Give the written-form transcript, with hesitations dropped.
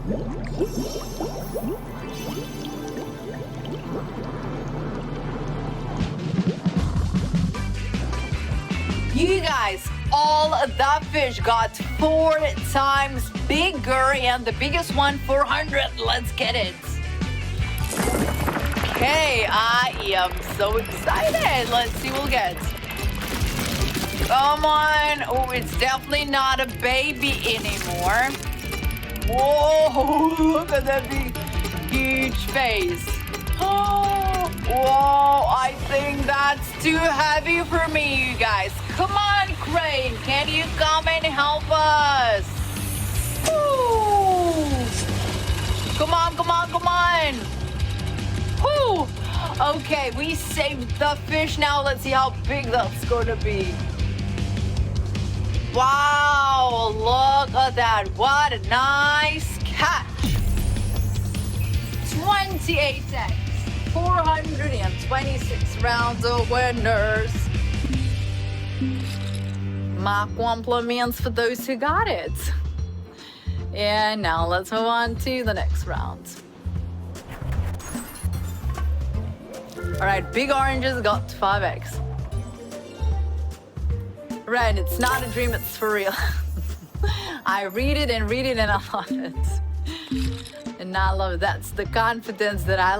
You guys, all the fish got 4 times bigger, and the biggest one 400. Let's get it. Okay, I am so excited. Let's see what we'll get. Come on. Oh, it's definitely not a baby anymore. Whoa, look at that big, huge face. Oh, whoa, I think that's too heavy for me, you guys. Come on, Crane. Can you come and help us? Woo. Come on, come on, come on. Woo. Okay, we saved the fish. Now let's see how big that's going to be. Wow, look at that. What a nice catch. 28 eggs, 426 rounds of winners. Mark 1 compliments for those who got it. And now let's move on to the next round. All right, Big Oranges got 5 eggs. Right, it's not a dream, it's for real. I read it and I love it. And I love it. That's the confidence that I